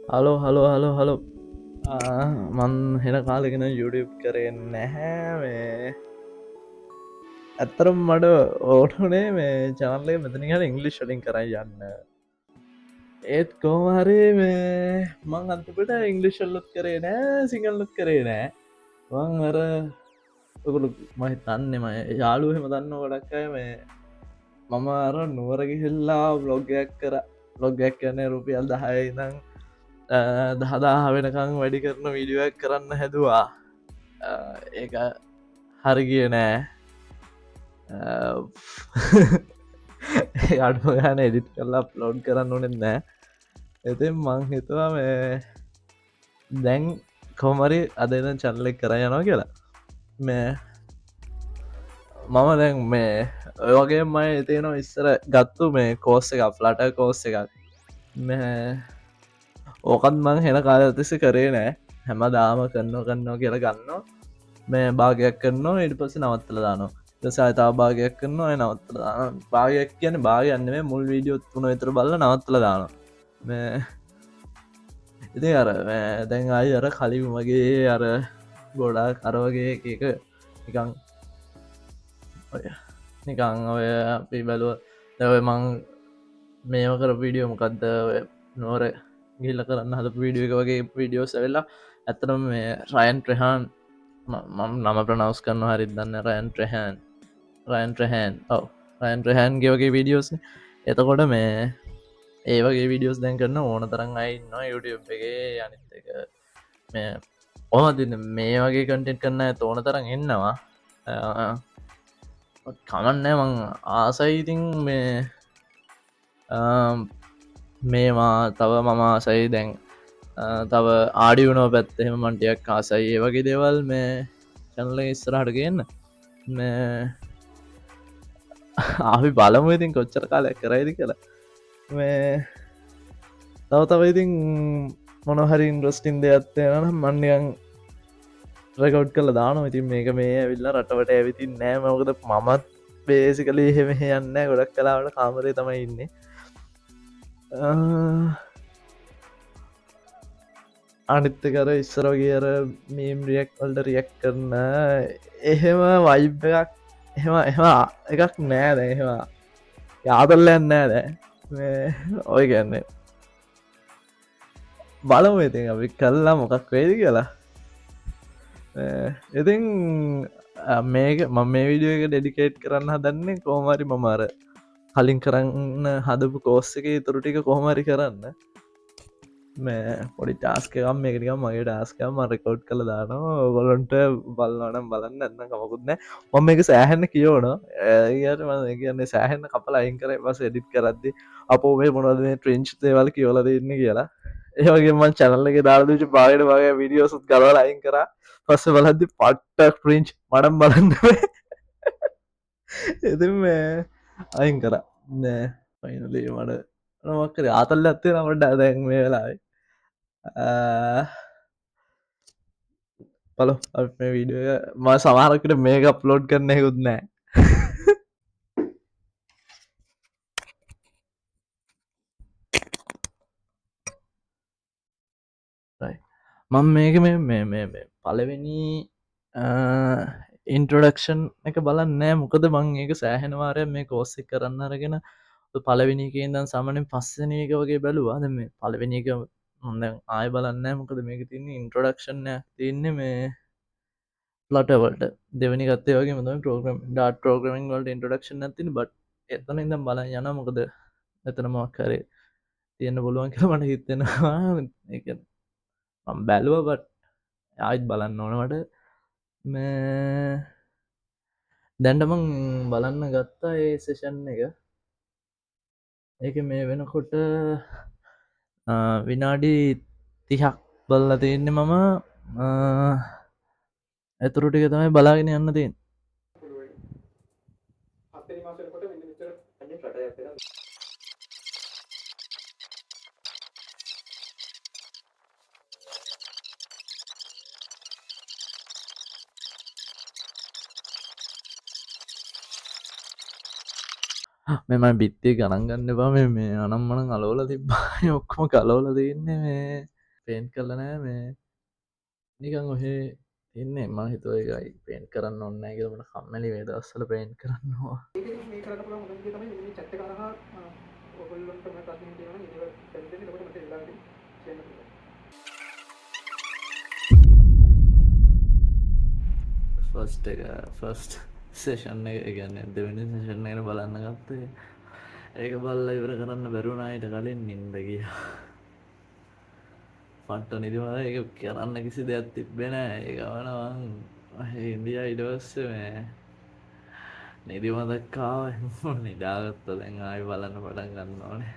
Hello hello hello hello මන් හෙන කාලගෙන YouTube කරේ නැහැ මේ ඇත්තරම් මට ඕටනේ මේ චාන්ලය මෙතනිහට ඉංගලිෂ් ලින් කරයි යන්න ඒත් කෝමහරි මේ මං අන්තිපට ඉංගලිෂල්ලොත් කරේ නෑ සිංහල්ලොත් කරේ නෑ වන් අර ඔකුළු මහි තන්නෙම යාලුහෙම දන්න ගොඩක්කය මේ මම අර නුවරගිහිල්ලා බ්ලොග්ගයක් කර බ්ලොග්ගයක් කියන්නේ රුපියල් දහයඉදං දහදා වෙනකං වැඩි කරන වීඩියක් කරන්න හැදවා ඒ හරිගිය නෑ අඩු ගන එඩිට් කරලා ප්ලෝඩ් කරන්න ඕනෙත් නෑ එතින් මං හිතුවා මේ දැන් කොමරි අදන චල්ලෙක් කර යනවා කියලා මේ මම දැන් මේ ඔයගේ මයි එතිනවා ඉස්සර ගත්තු මේ කෝස්ස එක ෆ්ලට කෝස්ස එකක් මේ ඕකත් මං හෙන කාලතිසි කරේ නෑ හැම දාම කරනවා කියලා ගන්න මේ භාගයක් කරනවා ඉට පස නවත්තල දානවා සයතා භාගයක් කරනවා නවත්තල දාන භාගයක් කියන භාගයන්න මේ මුල් වීඩියෝත් වුණ විතර බල්ල නවත්තල දානවා මේ ඉති අර දැන් අයි අර කලින් වගේ අර ගොඩා කරවගේ එක නිකං නිකං ඔය අපි බැලුව දැව මං මේම කර වීඩියෝ මොකක්ද නෝර ගිල්ල කරන්න හද වීඩියෝ එක වගේ වීඩියෝ සැවෙල්ලා ඇතරම මේ රයන් ප්‍රහාන් නම ප්‍රනවස් කරන්න හරි දන්න රයන් ප්‍රහන් රයන් ප්‍රහන් ඔව රයන් ප්‍රහන්ගේ වගේ වීඩියෝස් එතකොට මේ ඒ වගේ විඩියෝස් දැන් කරන්න ඕන තරන් අයින්න YouTube එකගේ අනිත් එක මේ ඕමතින්න මේ වගේ කටෙන්ට් කරන්න තෝන තරන් එන්නවා කමන්න මං ආසයිඉතින් මේ මේවා තව මම ආසයි දැන් තව ආඩියුනෝ පැත්තෙම මන්ටයක් ආසයි ඒ වගේ දේවල් මේ චැනල ඉස්සරහට ගන්න මේ අපි බලමු ඉතින් කොච්චර කාලයක් කරයිදි කියලා මේ තව ඉතින් මොනහරි ඉන්ද්‍රස්ටින් දෙයක්ත්තයන මන්්‍යයන් රෙකවඩ් කල දාන ඉතින් මේක මේ ඇවිල්ල රටවට ඇවිතින් නෑ මකද මමත් බේසිකලි එහෙම යන්න ගොඩක් කලාවට කාමරය තමයි ඉන්නේ අනිත්තකර ඉස්සරෝගේ අර මීම් රියක් වල්ට රියක් කරන එහෙම වයිබ් එකක් එම එකක් නෑ දැහෙවා යාදල්ලයන්න නෑ දැ ඔය ගැන්නේ බලමු ඉතින් අපි කල්ලා මොකක් වේදි කියලා ඉතින් මේක මම මේ විඩියෝ එක ඩෙඩිකේට් කරන්න හදන්නේ කෝමරි මමාර කලින් කරන්න හදපු කෝස්ස එක තුරු ටික කොහොමරි කරන්න මේ පොඩි ටාස්කම් මේකනිකම් මගේ ටාස්කම් රෙකෝඩ් කළ දානවා ගොලොන්ට බලවනම් බලන්න එන්න කමකුත්න මොම එක සෑහන්න කියෝන ඒයට ම කියන්නේ සෑහන්න කපල අයින් කර පස එඩිට් කරද්දි අපෝ මේ මොනද ට්‍රෙන්ච් දේවල් කියවල දෙන්න කියලා ඒවගේම චැනල්ලක දාලදච පාගට වගේ විඩියෝසුත් කරවල අයින් කර පස්ස බලද්දි පට්ට ක්‍රීංච් මඩම් බලන්න එති මේ අයින් කර නෑ පයිනලේ මට නොමක්කර ආතල්ල ඇත්තේ නමට දැන් මේ වෙලායි පලො මේ වීඩියෝ ම සමහරකට මේක අප්ලෝඩ් කරන්න හෙකුත් නෑ මං මේක මේ පලවෙනි ඉන්ට්‍රඩක්ෂන් එක බලන්නෑ මොකද මං ඒක සෑහෙනවාරය මේ කෝස්සෙ කරන්න අරගෙන පලවෙනිකදන් සමනෙන් පස්සනක වගේ බැලුවාද මේ පලවෙනි එක හොඳ ආය බලන්න මොකද මේක තින්නේ ඉන්ට්‍රඩක්ෂණ තියන්නේ මේ ලටවලට දෙවනි ගත්තේ වගේ මම ප්‍රෝග්‍රම් ඩාට ප්‍රෝග්‍රමින් වලට ඉන්ට්‍රඩක්ෂන් ඇතින බට එතන ඉදම් බල යන මොකද එතනමක් කරේ තියෙන්න්න පුළුවන් කර මට හිතෙනවා බැලුව බට ආයිත් බලන්න ඕනවට මේ දැන්ටමං බලන්න ගත්තා ඒ සෙෂන් එක ඒක මේ වෙනකොට විනාඩි 30ක් බලලා තියෙන්නේ මම ඇතුරු ටික තමයි බලාගෙන යන්න තියෙන්නේ මෙම බිත්තිය ගණන් ගන්න බා මේ අනම්මන අලෝල තිබ්බා ඔක්කොම කලෝල තියන්නේ මේ පේන්ට් කරලා නෑ මේ නිකන් ඔහේ ඉන්නේ මං හිතුව ඒකයි පේන්ට් කරන්න ඕනේ නැහැ කියලා මට කම්මැලි මේ දවස්වල පේන්ට් කරනවා මේ කරන්න පුළුවන් හොඳම දේ තමයි මේ chat එක කරහා ඔයගොල්ලන්ට මම ප්‍රශ්න තියෙනවා නම් ඒක දෙන්න එතකොට මට වෙලාවෙදී කියන්න පුළුවන්. ෆස්ට් එක ෆස්ට් සේෂන් එක කියන්නේ දෙවෙනි සේෂන් එකට බලන්න ගත්තේ ඒක බලලා ඉවර කරන්න බැරුණා ඊට කලින් නිින්ද ගියා පට්ට නිදිමත ඒක කරන්න කිසි දෙයක් තිබ්බේ නෑ ඒ ගමන මං ඉන්දියා ඊට පස්සේ මේ නිදිමතක් ආවා නිදාගත්තා දැන් ආයෙ බලන්න පටන් ගන්න ඕනේ